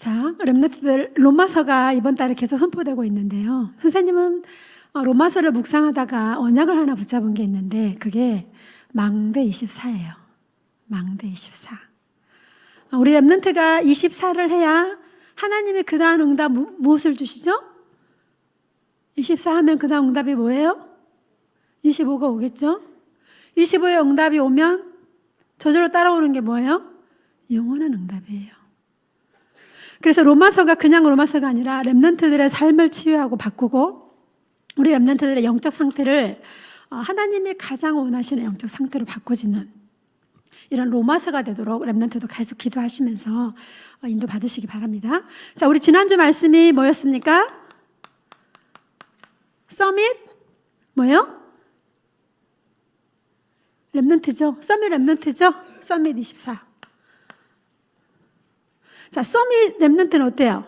자, 렘넌트들 로마서가 이번 달에 계속 선포되고 있는데요. 선생님은 로마서를 묵상하다가 언약을 하나 붙잡은 게 있는데 그게 망대 24예요. 망대 24. 우리 렘넌트가 24를 해야 하나님이 그 다음 응답 무엇을 주시죠? 24 하면 그 다음 응답이 뭐예요? 25가 오겠죠? 25의 응답이 오면 저절로 따라오는 게 뭐예요? 영원한 응답이에요. 그래서 로마서가 그냥 로마서가 아니라 렘넌트들의 삶을 치유하고 바꾸고 우리 렘넌트들의 영적 상태를 하나님이 가장 원하시는 영적 상태로 바꿔지는 이런 로마서가 되도록 렘넌트도 계속 기도하시면서 인도 받으시기 바랍니다. 자, 우리 지난주 말씀이 뭐였습니까? 서밋? 뭐요? 렘넌트죠? 서밋 렘넌트죠? 서밋 24. 자, 서밋 렘넌트는 어때요?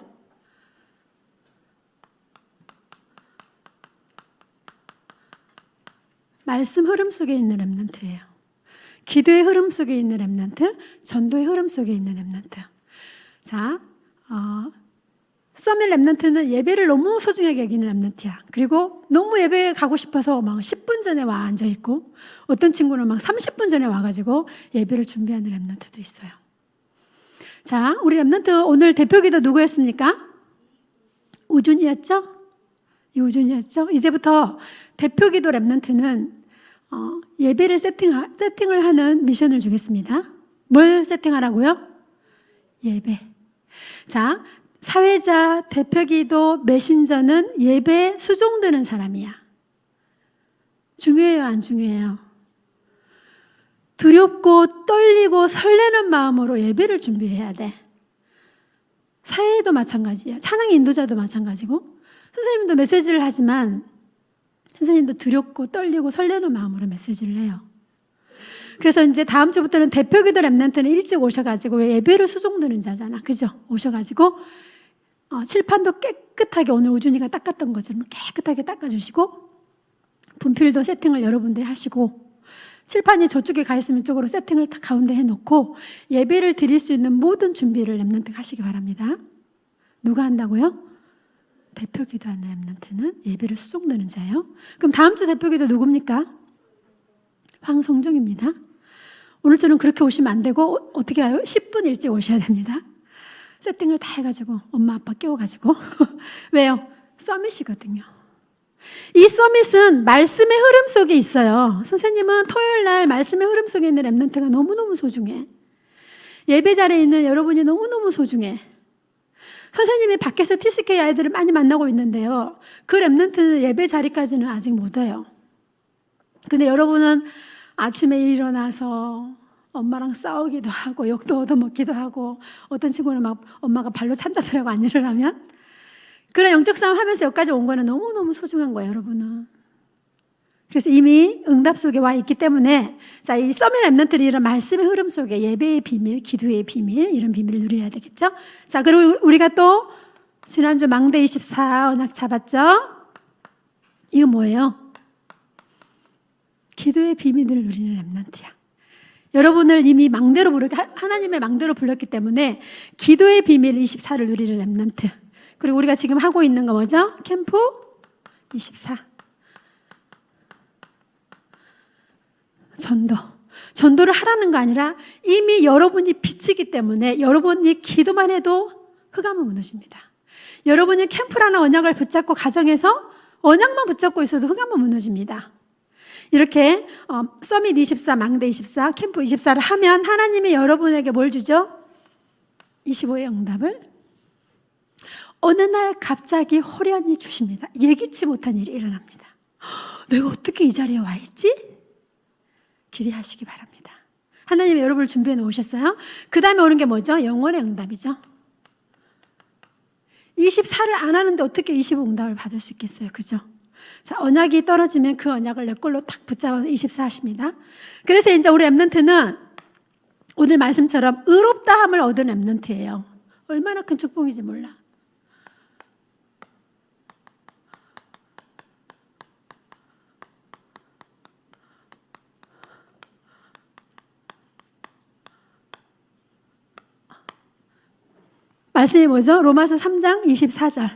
말씀 흐름 속에 있는 렘넌트예요. 기도의 흐름 속에 있는 렘넌트, 전도의 흐름 속에 있는 렘넌트. 자, 서밋 렘넌트는 예배를 너무 소중하게 여기는 렘넌트야. 그리고 너무 예배에 가고 싶어서 막 10분 전에 와 앉아있고 어떤 친구는 막 30분 전에 와가지고 예배를 준비하는 렘넌트도 있어요. 자, 우리 렘넌트 오늘 대표기도 누구였습니까? 우준이었죠? 우준이었죠? 이제부터 대표기도 렘넌트는 예배를 세팅을 하는 미션을 주겠습니다. 뭘 세팅하라고요? 예배. 자, 사회자, 대표기도, 메신저는 예배에 수종되는 사람이야. 중요해요, 안 중요해요? 두렵고 떨리고 설레는 마음으로 예배를 준비해야 돼. 사회도 마찬가지야. 찬양 인도자도 마찬가지고 선생님도 메시지를 하지만 선생님도 두렵고 떨리고 설레는 마음으로 메시지를 해요. 그래서 이제 다음 주부터는 대표기도 렘넌트는 일찍 오셔가지고 왜 예배를 수종드는 자잖아. 그죠? 오셔가지고 칠판도 깨끗하게 오늘 우준이가 닦았던 것처럼 깨끗하게 닦아주시고 분필도 세팅을 여러분들이 하시고 칠판이 저쪽에 가 있으면 이쪽으로 세팅을 다 가운데 해놓고 예배를 드릴 수 있는 모든 준비를 렘넌트가 하시기 바랍니다. 누가 한다고요? 대표기도하는 렘넌트는 예배를 수종드는 자예요. 그럼 다음 주 대표기도 누굽니까? 황성종입니다. 오늘처럼 그렇게 오시면 안 되고 어떻게 해요? 10분 일찍 오셔야 됩니다. 세팅을 다 해가지고 엄마 아빠 깨워가지고 왜요? 서밋이거든요. 이 서밋은 말씀의 흐름 속에 있어요. 선생님은 토요일 날 말씀의 흐름 속에 있는 렘넌트가 너무너무 소중해. 예배 자리에 있는 여러분이 너무너무 소중해. 선생님이 밖에서 TCK 아이들을 많이 만나고 있는데요. 그 렘넌트는 예배 자리까지는 아직 못 와요. 근데 여러분은 아침에 일어나서 엄마랑 싸우기도 하고 욕도 얻어먹기도 하고 어떤 친구는 막 엄마가 발로 찬다더라고 안 일어나면 그런 영적 싸움 하면서 여기까지 온 거는 너무너무 소중한 거예요, 여러분은. 그래서 이미 응답 속에 와 있기 때문에 자, 이 서밋 렘넌트들이 이런 말씀의 흐름 속에 예배의 비밀, 기도의 비밀 이런 비밀을 누려야 되겠죠. 자, 그리고 우리가 또 지난주 망대 24 언약 잡았죠. 이거 뭐예요? 기도의 비밀을 누리는 렘넌트야. 여러분을 이미 망대로 하나님의 망대로 불렀기 때문에 기도의 비밀 24를 누리는 렘넌트. 그리고 우리가 지금 하고 있는 거 뭐죠? 캠프 24. 전도를 하라는 거 아니라 이미 여러분이 빛이기 때문에 여러분이 기도만 해도 흑암은 무너집니다. 여러분이 캠프라는 언약을 붙잡고 가정에서 언약만 붙잡고 있어도 흑암은 무너집니다. 이렇게 서밋 24, 망대 24, 캠프 24를 하면 하나님이 여러분에게 뭘 주죠? 25의 응답을 어느 날 갑자기 호련히 주십니다. 예기치 못한 일이 일어납니다. 내가 어떻게 이 자리에 와 있지? 기대하시기 바랍니다. 하나님이 여러분을 준비해 놓으셨어요. 그 다음에 오는 게 뭐죠? 영원의 응답이죠. 24를 안 하는데 어떻게 25 응답을 받을 수 있겠어요? 그죠? 자, 언약이 떨어지면 그 언약을 내 걸로 탁 붙잡아서 24 하십니다. 그래서 이제 우리 렘넌트는 오늘 말씀처럼 의롭다함을 얻은 렘넌트예요. 얼마나 큰 축복인지 몰라. 말씀이 뭐죠? 로마서 3장 24절.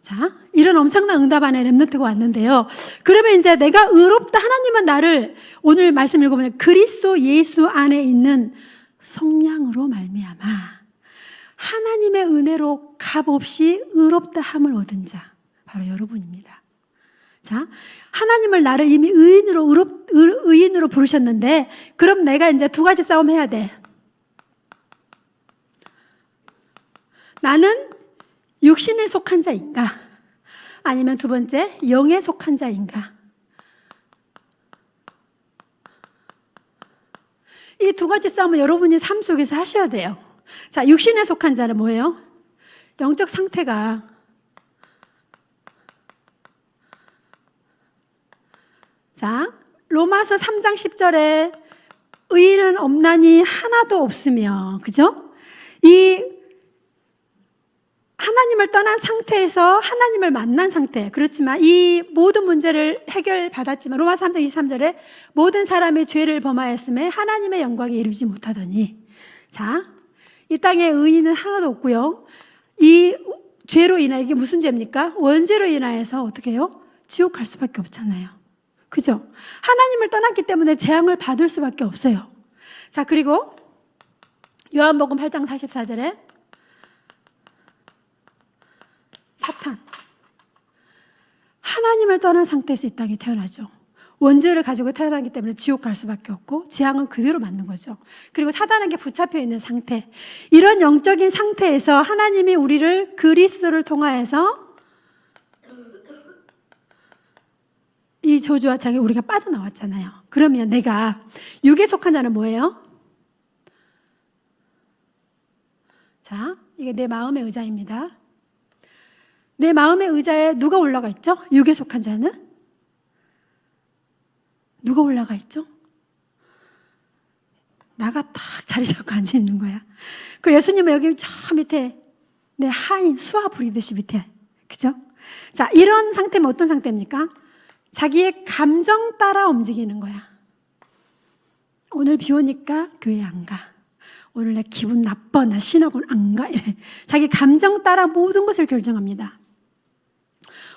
자, 이런 엄청난 응답 안에 렘넌트가 왔는데요. 그러면 이제 내가 의롭다, 하나님은 나를, 오늘 말씀 읽어보면 그리스도 예수 안에 있는 성량으로 말미암아 하나님의 은혜로 값없이 의롭다 함을 얻은 자, 바로 여러분입니다. 자, 하나님을 나를 이미 의인으로 부르셨는데, 그럼 내가 이제 두 가지 싸움 해야 돼. 나는 육신에 속한 자인가? 아니면 두 번째, 영에 속한 자인가? 이 두 가지 싸움은 여러분이 삶 속에서 하셔야 돼요. 자, 육신에 속한 자는 뭐예요? 영적 상태가 자, 로마서 3장 10절에 의인은 없나니 하나도 없으며, 그죠? 이 하나님을 떠난 상태에서 하나님을 만난 상태, 그렇지만 이 모든 문제를 해결받았지만 로마서 3장 23절에 모든 사람이 죄를 범하였음에 하나님의 영광에 이르지 못하더니, 자, 이 땅에 의인은 하나도 없고요. 이 죄로 인하여, 이게 무슨 죄입니까? 원죄로 인하여서 어떻게 해요? 지옥 갈 수밖에 없잖아요. 그죠? 하나님을 떠났기 때문에 재앙을 받을 수밖에 없어요. 자, 그리고 요한복음 8장 44절에 사탄, 하나님을 떠난 상태에서 이 땅에 태어나죠. 원죄를 가지고 태어나기 때문에 지옥 갈 수밖에 없고 재앙은 그대로 맞는 거죠. 그리고 사단에게 붙잡혀 있는 상태, 이런 영적인 상태에서 하나님이 우리를 그리스도를 통하여서 이 저주와 장에 우리가 빠져나왔잖아요. 그러면 내가 육에 속한 자는 뭐예요? 자, 이게 내 마음의 의자입니다. 내 마음의 의자에 누가 올라가 있죠? 육에 속한 자는? 누가 올라가 있죠? 나가 딱 자리 잡고 앉아 있는 거야. 그 예수님은 여기 저 밑에 내 하인 수화 부리듯이 밑에, 그죠? 자, 이런 상태면 어떤 상태입니까? 자기의 감정 따라 움직이는 거야. 오늘 비 오니까 교회 안 가. 오늘 내 기분 나빠. 나 신학원 안 가. 이래. 자기 감정 따라 모든 것을 결정합니다.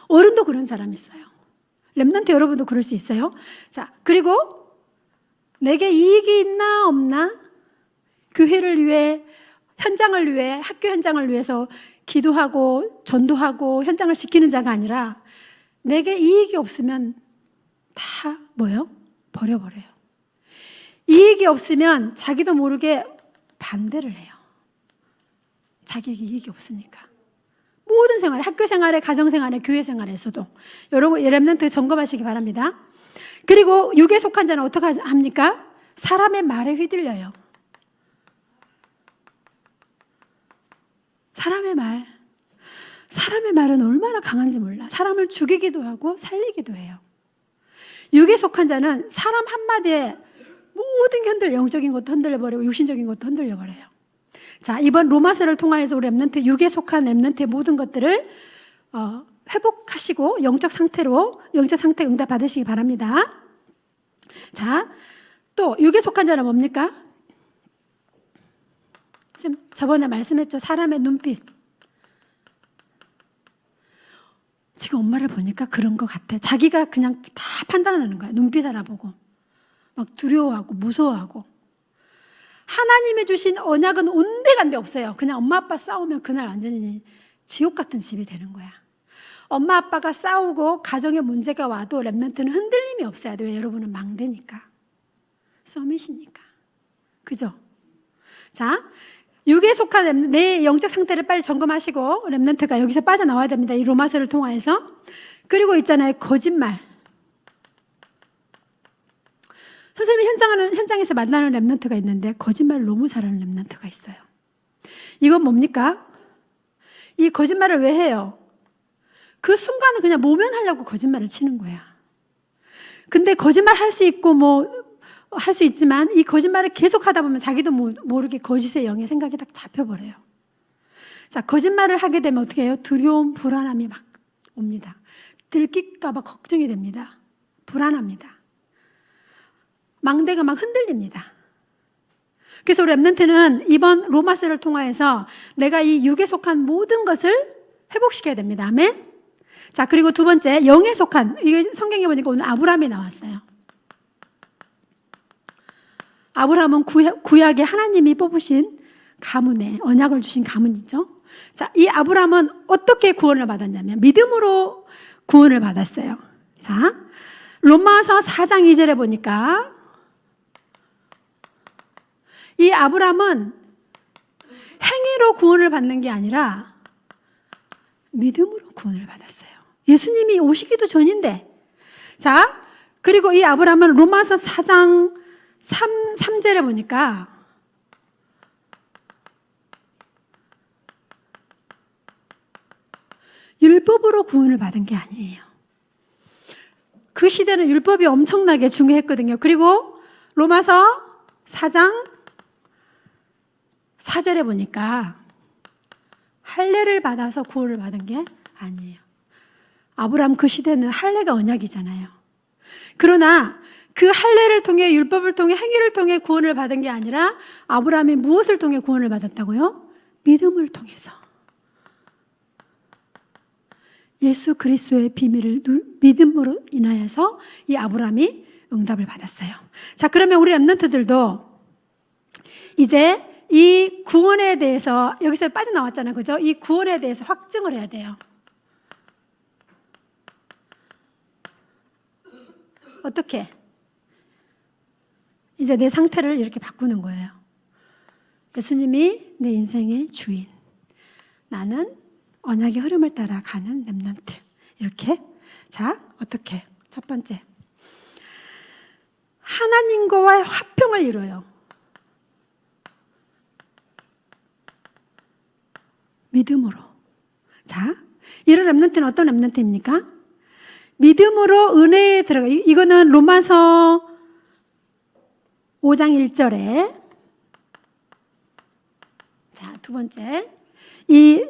어른도 그런 사람이 있어요. 렘넌트 여러분도 그럴 수 있어요. 자, 그리고 내게 이익이 있나 없나? 교회를 위해, 현장을 위해, 학교 현장을 위해서 기도하고 전도하고 현장을 지키는 자가 아니라 내게 이익이 없으면 다 뭐예요? 버려버려요. 이익이 없으면 자기도 모르게 반대를 해요. 자기에게 이익이 없으니까. 모든 생활에, 학교 생활에, 가정 생활에, 교회 생활에서도 여러분 렘넌트 점검하시기 바랍니다. 그리고 육에 속한 자는 어떻게 합니까? 사람의 말에 휘둘려요. 사람의 말은 얼마나 강한지 몰라. 사람을 죽이기도 하고 살리기도 해요. 육에 속한 자는 사람 한마디에 모든 게 영적인 것도 흔들려버리고 육신적인 것도 흔들려버려요. 자, 이번 로마서를 통하여서 우리 렘넌트, 육에 속한 렘넌트의 모든 것들을 회복하시고 영적 상태 응답 받으시기 바랍니다. 자, 또 육에 속한 자는 뭡니까? 저번에 말씀했죠. 사람의 눈빛. 지금 엄마를 보니까 그런 것 같아. 자기가 그냥 다 판단하는 거야. 눈빛 하나 보고. 막 두려워하고 무서워하고. 하나님이 주신 언약은 온데간데 없어요. 그냥 엄마 아빠 싸우면 그날 완전히 지옥 같은 집이 되는 거야. 엄마 아빠가 싸우고 가정에 문제가 와도 렘넌트는 흔들림이 없어야 돼요. 왜? 여러분은 망대니까. 서밋이니까. 그죠? 자, 육에 속한 내 영적 상태를 빨리 점검하시고 렘넌트가 여기서 빠져나와야 됩니다. 이 로마서를 통하여서. 그리고 있잖아요. 거짓말. 선생님이 현장에서 만나는 렘넌트가 있는데 거짓말을 너무 잘하는 렘넌트가 있어요. 이건 뭡니까? 이 거짓말을 왜 해요? 그 순간은 그냥 모면하려고 거짓말을 치는 거야. 근데 거짓말 할 수 있고 할 수 있지만 이 거짓말을 계속 하다 보면 자기도 모르게 거짓의 영의 생각이 딱 잡혀버려요. 자, 거짓말을 하게 되면 어떻게 해요? 두려움, 불안함이 막 옵니다. 들킬까봐 걱정이 됩니다. 불안합니다. 망대가 막 흔들립니다. 그래서 우리 렘넌트는 이번 로마서를 통하여서 내가 이 육에 속한 모든 것을 회복시켜야 됩니다. 아멘. 자, 그리고 두 번째, 영에 속한, 이게 성경에 보니까 오늘 아브라함이 나왔어요. 아브라함은 구약에 하나님이 뽑으신 가문에 언약을 주신 가문이죠. 자, 이 아브라함은 어떻게 구원을 받았냐면 믿음으로 구원을 받았어요. 자, 로마서 4장 2절에 보니까 이 아브라함은 행위로 구원을 받는 게 아니라 믿음으로 구원을 받았어요. 예수님이 오시기도 전인데. 자, 그리고 이 아브라함은 로마서 4장 3절에 보니까 율법으로 구원을 받은 게 아니에요. 그 시대는 율법이 엄청나게 중요했거든요. 그리고 로마서 4장 4절에 보니까 할례를 받아서 구원을 받은 게 아니에요. 아브라함 그 시대는 할례가 언약이잖아요. 그러나 그 할례를 통해 율법을 통해 행위를 통해 구원을 받은 게 아니라 아브라함이 무엇을 통해 구원을 받았다고요? 믿음을 통해서. 예수 그리스도의 비밀을 믿음으로 인하여서 이 아브라함이 응답을 받았어요. 자, 그러면 우리 렘넌트들도 이제 이 구원에 대해서 여기서 빠져나왔잖아요. 그죠? 이 구원에 대해서 확증을 해야 돼요. 어떻게? 이제 내 상태를 이렇게 바꾸는 거예요. 예수님이 내 인생의 주인. 나는 언약의 흐름을 따라 가는 렘넌트. 이렇게. 자, 어떻게? 첫 번째. 하나님과의 화평을 이뤄요. 믿음으로. 자, 이런 렘넌트는 어떤 렘넌트입니까? 믿음으로 은혜에 들어가. 이거는 로마서 5장 1절에. 자, 두 번째. 이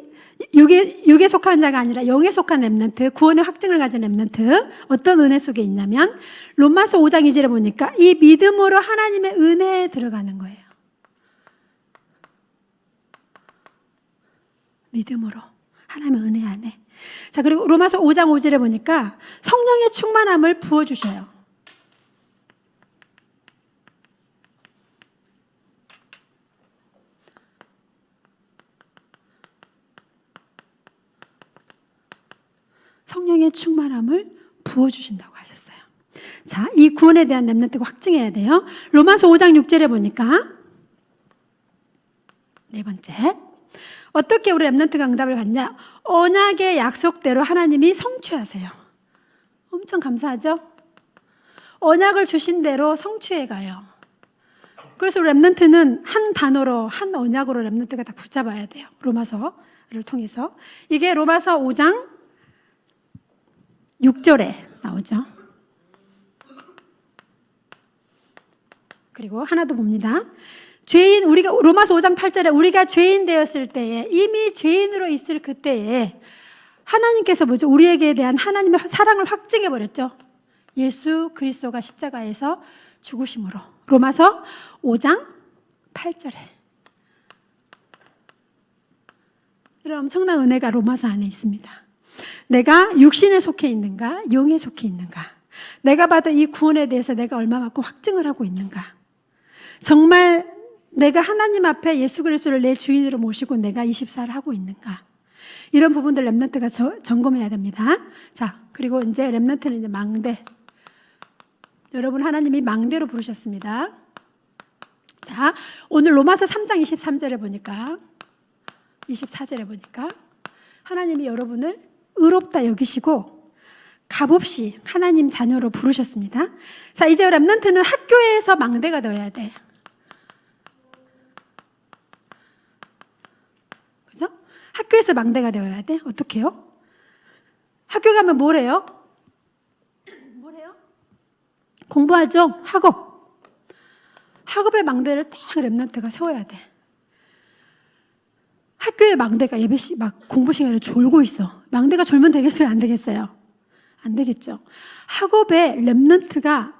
육에 속하는 자가 아니라 영에 속한 렘넌트, 구원의 확증을 가진 렘넌트. 어떤 은혜 속에 있냐면 로마서 5장 2절에 보니까 이 믿음으로 하나님의 은혜에 들어가는 거예요. 믿음으로 하나님의 은혜 안에. 자, 그리고 로마서 5장 5절에 보니까 성령의 충만함을 부어주셔요. 성령의 충만함을 부어주신다고 하셨어요. 자, 이 구원에 대한 렘넌트가 확증해야 돼요. 로마서 5장 6절에 보니까 네 번째. 어떻게 우리 렘넌트가 응답을 받냐? 언약의 약속대로 하나님이 성취하세요. 엄청 감사하죠? 언약을 주신 대로 성취해 가요. 그래서 우리 렘넌트는 한 단어로, 한 언약으로 렘넌트가 다 붙잡아야 돼요. 로마서를 통해서. 이게 로마서 5장 6절에 나오죠. 그리고 하나 더 봅니다. 죄인, 우리가 로마서 5장 8절에 우리가 죄인 되었을 때에, 이미 죄인으로 있을 그때에 하나님께서 뭐죠? 우리에게 대한 하나님의 사랑을 확증해 버렸죠. 예수 그리스도가 십자가에서 죽으심으로. 로마서 5장 8절에. 이런 엄청난 은혜가 로마서 안에 있습니다. 내가 육신에 속해 있는가, 영에 속해 있는가, 내가 받은 이 구원에 대해서 내가 얼마만큼 확증을 하고 있는가, 정말 내가 하나님 앞에 예수 그리스도를 내 주인으로 모시고 내가 24를 하고 있는가, 이런 부분들 렘넌트가 점검해야 됩니다. 자, 그리고 이제 렘넌트는 이제 망대. 여러분, 하나님이 망대로 부르셨습니다. 자, 오늘 로마서 3장 23절에 보니까, 24절에 보니까 하나님이 여러분을 의롭다 여기시고 값없이 하나님 자녀로 부르셨습니다. 자, 이제 렘넌트는 학교에서 망대가 되어야 돼. 그죠? 학교에서 망대가 되어야 돼. 어떻게 해요? 학교 가면 뭘 해요? 뭘 해요? 공부하죠? 학업. 학업의 망대를 딱 렘넌트가 세워야 돼. 학교의 망대가 막 공부 시간에 졸고 있어. 망대가 졸면 되겠어요? 안 되겠어요? 안 되겠죠. 학업의 렘넌트가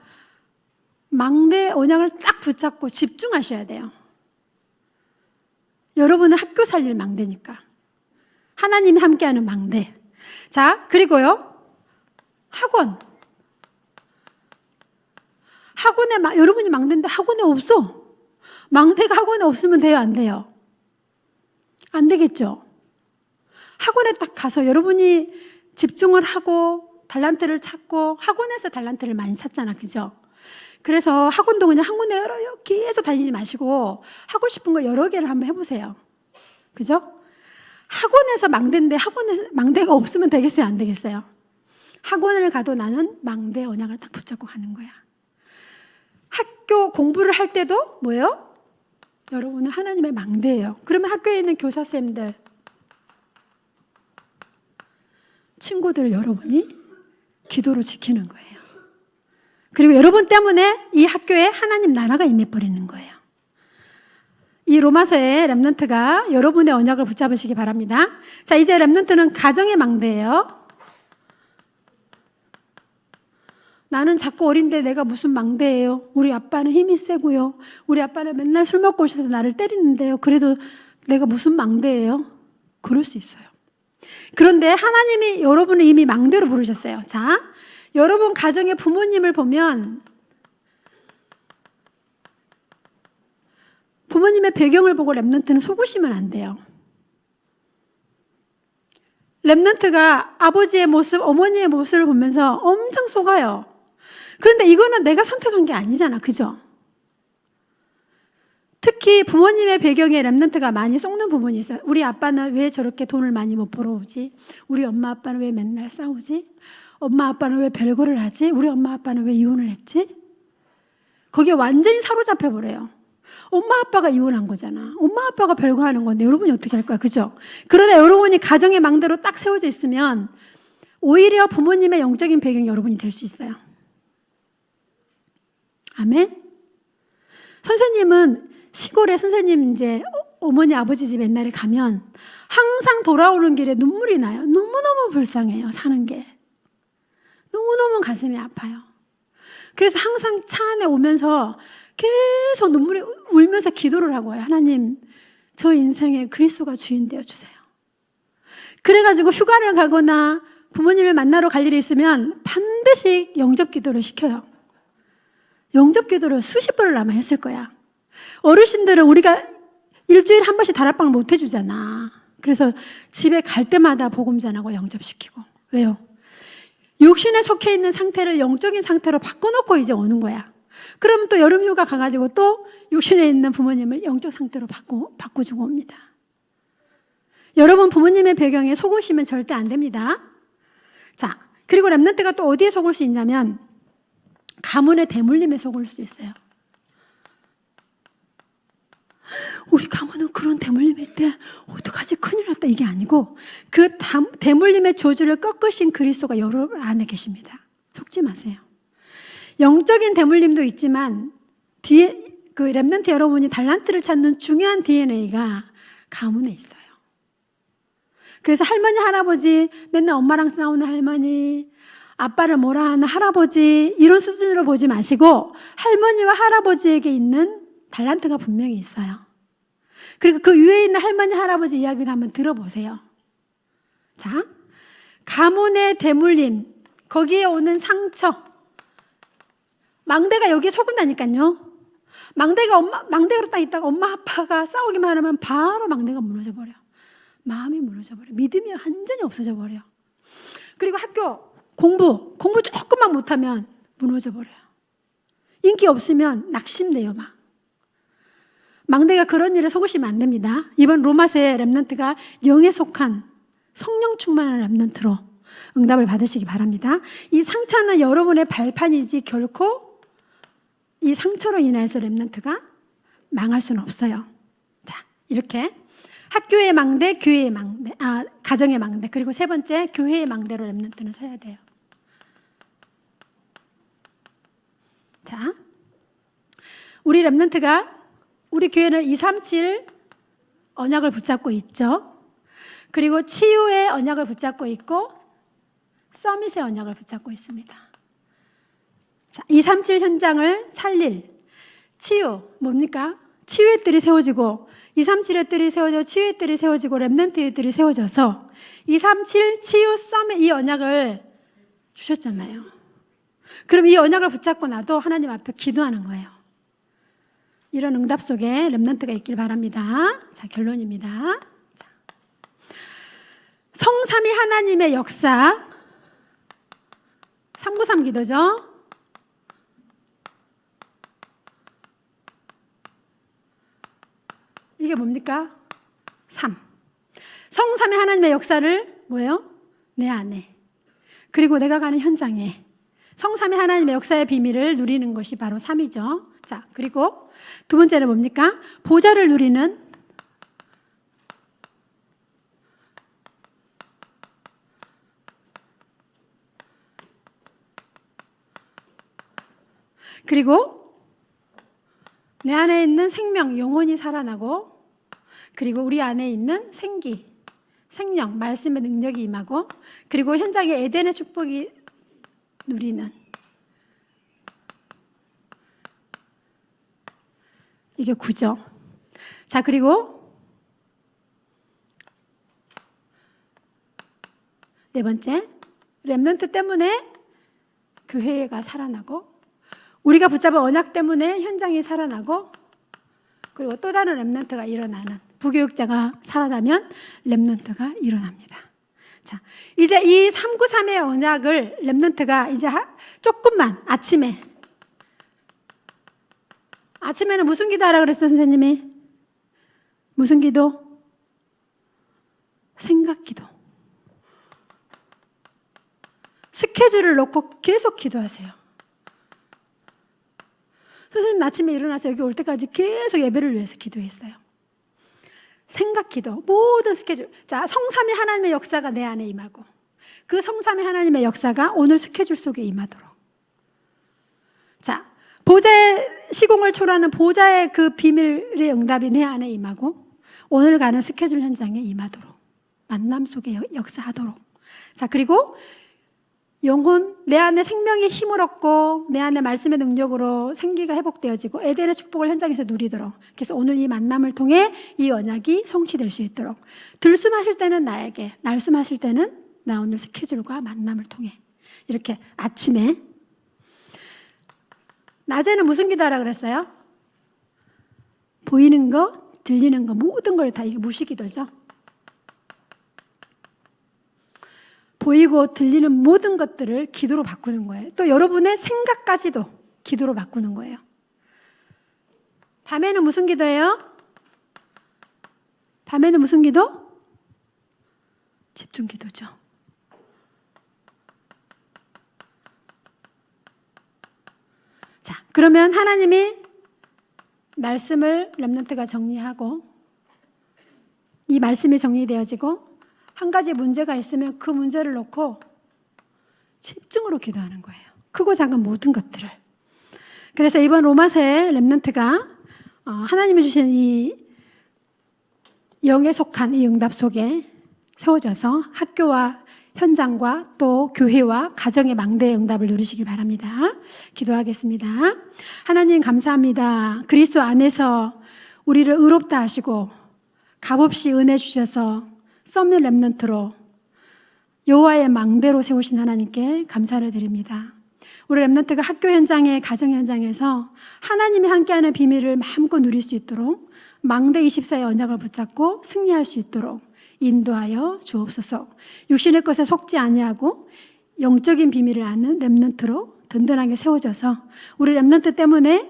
망대 언약을 딱 붙잡고 집중하셔야 돼요. 여러분은 학교 살릴 망대니까. 하나님이 함께하는 망대. 자, 그리고요. 학원. 여러분이 망대인데 학원에 없어. 망대가 학원에 없으면 돼요, 안 돼요? 안 되겠죠? 학원에 딱 가서 여러분이 집중을 하고 달란트를 찾고 학원에서 달란트를 많이 찾잖아, 그죠? 그래서 학원도 그냥 한 군데 계속 다니지 마시고 하고 싶은 거 여러 개를 한번 해보세요. 그죠? 학원에서 망대인데 학원에 망대가 없으면 되겠어요, 안 되겠어요? 학원을 가도 나는 망대 언약을 딱 붙잡고 가는 거야. 학교 공부를 할 때도 뭐예요? 여러분은 하나님의 망대예요. 그러면 학교에 있는 교사쌤들, 친구들 여러분이 기도로 지키는 거예요. 그리고 여러분 때문에 이 학교에 하나님 나라가 임해버리는 거예요. 이 로마서의 렘넌트가 여러분의 언약을 붙잡으시기 바랍니다. 자, 이제 렘넌트는 가정의 망대예요. 나는 자꾸 어린데 내가 무슨 망대예요? 우리 아빠는 힘이 세고요. 우리 아빠는 맨날 술 먹고 오셔서 나를 때리는데요. 그래도 내가 무슨 망대예요? 그럴 수 있어요. 그런데 하나님이 여러분을 이미 망대로 부르셨어요. 자, 여러분 가정의 부모님을 보면 부모님의 배경을 보고 렘넌트는 속으시면 안 돼요. 렘넌트가 아버지의 모습, 어머니의 모습을 보면서 엄청 속아요. 그런데 이거는 내가 선택한 게 아니잖아, 그죠? 특히 부모님의 배경에 렘넌트가 많이 속는 부분이 있어요. 우리 아빠는 왜 저렇게 돈을 많이 못 벌어오지? 우리 엄마 아빠는 왜 맨날 싸우지? 엄마 아빠는 왜 별거를 하지? 우리 엄마 아빠는 왜 이혼을 했지? 거기에 완전히 사로잡혀 버려요. 엄마 아빠가 이혼한 거잖아. 엄마 아빠가 별거 하는 건데 여러분이 어떻게 할 거야, 그죠? 그러나 여러분이 가정의 망대로 딱 세워져 있으면 오히려 부모님의 영적인 배경이 여러분이 될 수 있어요. 아멘? 선생님은 시골에 선생님 이제 어머니 아버지 집 옛날에 가면 항상 돌아오는 길에 눈물이 나요. 너무너무 불쌍해요, 사는 게. 너무너무 가슴이 아파요. 그래서 항상 차 안에 오면서 계속 눈물이 울면서 기도를 하고 와요. 하나님, 저 인생에 그리스도가 주인 되어 주세요. 그래가지고 휴가를 가거나 부모님을 만나러 갈 일이 있으면 반드시 영접 기도를 시켜요. 영접 기도를 수십 번을 아마 했을 거야. 어르신들은 우리가 일주일에 한 번씩 다락방을 못 해주잖아. 그래서 집에 갈 때마다 복음 전하고 영접시키고. 왜요? 육신에 속해 있는 상태를 영적인 상태로 바꿔놓고 이제 오는 거야. 그럼 또 여름휴가 가가지고 또 육신에 있는 부모님을 영적 상태로 바꿔주고 옵니다. 여러분 부모님의 배경에 속으시면 절대 안 됩니다. 자, 그리고 렘넌트가 또 어디에 속을 수 있냐면 가문의 대물림에 속을 수 있어요. 우리 가문은 그런 대물림이 있대. 어떡하지? 큰일 났다. 이게 아니고 그 대물림의 저주를 꺾으신 그리스도가 여러분 안에 계십니다. 속지 마세요. 영적인 대물림도 있지만 그 렘넌트 여러분이 달란트를 찾는 중요한 DNA가 가문에 있어요. 그래서 할머니, 할아버지, 맨날 엄마랑 싸우는 할머니, 아빠를 뭐라 하는 할아버지 이런 수준으로 보지 마시고 할머니와 할아버지에게 있는 달란트가 분명히 있어요. 그리고 그 위에 있는 할머니, 할아버지 이야기를 한번 들어보세요. 자, 가문의 대물림, 거기에 오는 상처, 망대가 여기에 속은다니까요. 망대로 딱 있다가 엄마 아빠가 싸우기만 하면 바로 망대가 무너져 버려. 마음이 무너져 버려. 믿음이 완전히 없어져 버려. 그리고 학교 공부 조금만 못하면 무너져 버려요. 인기 없으면 낙심돼요, 막. 망대가 그런 일에 속으시면 안 됩니다. 이번 로마서의 렘넌트가 영에 속한 성령 충만한 렘넌트로 응답을 받으시기 바랍니다. 이 상처는 여러분의 발판이지 결코 이 상처로 인해서 렘넌트가 망할 수는 없어요. 자, 이렇게 학교의 망대, 교회의 망대, 가정의 망대, 그리고 세 번째 교회의 망대로 렘넌트는 서야 돼요. 자, 우리 렘넌트가 우리 교회는 237 언약을 붙잡고 있죠. 그리고 치유의 언약을 붙잡고 있고 서밋의 언약을 붙잡고 있습니다. 자, 237 현장을 살릴 치유 뭡니까? 치유의 뜰이 세워지고 237의 뜰이 세워져 치유의 뜰이 세워지고 렘넌트의 뜰이 세워져서 237 치유 썸의 이 언약을 주셨잖아요. 그럼 이 언약을 붙잡고 나도 하나님 앞에 기도하는 거예요. 이런 응답 속에 렘넌트가 있길 바랍니다. 자, 결론입니다. 자, 성삼위 하나님의 역사, 393 기도죠. 이게 뭡니까? 3. 성삼위 하나님의 역사를 뭐예요? 내 안에. 그리고 내가 가는 현장에 성삼위 하나님의 역사의 비밀을 누리는 것이 바로 3이죠. 자, 그리고 두 번째는 뭡니까? 보좌를 누리는 그리고 내 안에 있는 생명, 영혼이 살아나고 그리고 우리 안에 있는 생기, 생명, 말씀의 능력이 임하고 그리고 현장에 에덴의 축복이 누리는 이게 9죠. 자, 그리고 네 번째, 렘넌트 때문에 교회가 살아나고 우리가 붙잡은 언약 때문에 현장이 살아나고 그리고 또 다른 렘넌트가 일어나는 부교육자가 살아나면 렘넌트가 일어납니다. 자, 이제 이 393의 언약을 렘넌트가 이제 조금만 아침에는 무슨 기도 하라 그랬어요, 선생님이? 무슨 기도? 생각 기도. 스케줄을 놓고 계속 기도하세요. 선생님 아침에 일어나서 여기 올 때까지 계속 예배를 위해서 기도했어요. 생각 기도, 모든 스케줄. 자, 성삼위 하나님의 역사가 내 안에 임하고 그 성삼위 하나님의 역사가 오늘 스케줄 속에 임하도록. 자, 보좌의 시공을 초월하는 보좌의 그 비밀의 응답이 내 안에 임하고 오늘 가는 스케줄 현장에 임하도록. 만남 속에 역사하도록. 자, 그리고 영혼, 내 안에 생명의 힘을 얻고 내 안에 말씀의 능력으로 생기가 회복되어지고 에덴의 축복을 현장에서 누리도록. 그래서 오늘 이 만남을 통해 이 언약이 성취될 수 있도록. 들숨하실 때는 나에게, 날숨하실 때는 나 오늘 스케줄과 만남을 통해. 이렇게 아침에. 낮에는 무슨 기도하라 그랬어요? 보이는 거, 들리는 거, 모든 걸 다 이게 무시기도죠. 보이고 들리는 모든 것들을 기도로 바꾸는 거예요. 또 여러분의 생각까지도 기도로 바꾸는 거예요. 밤에는 무슨 기도예요? 밤에는 무슨 기도? 집중 기도죠. 자, 그러면 하나님이 말씀을 렘넌트가 정리하고 이 말씀이 정리되어지고 한 가지 문제가 있으면 그 문제를 놓고 집중으로 기도하는 거예요. 크고 작은 모든 것들을. 그래서 이번 로마서의 렘넌트가 하나님이 주신 이 영에 속한 이 응답 속에 세워져서 학교와 현장과 또 교회와 가정의 망대의 응답을 누리시길 바랍니다. 기도하겠습니다. 하나님 감사합니다. 그리스도 안에서 우리를 의롭다 하시고 값없이 은혜 주셔서 썸는 렘넌트로 여호와의 망대로 세우신 하나님께 감사를 드립니다. 우리 렘넌트가 학교 현장에 가정 현장에서 하나님이 함께하는 비밀을 마음껏 누릴 수 있도록 망대 24의 언약을 붙잡고 승리할 수 있도록 인도하여 주옵소서. 육신의 것에 속지 아니하고 영적인 비밀을 아는 렘넌트로 든든하게 세워져서 우리 렘넌트 때문에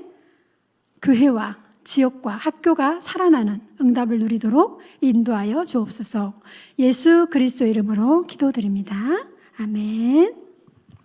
교회와 지역과 학교가 살아나는 응답을 누리도록 인도하여 주옵소서. 예수 그리스도 이름으로 기도드립니다. 아멘.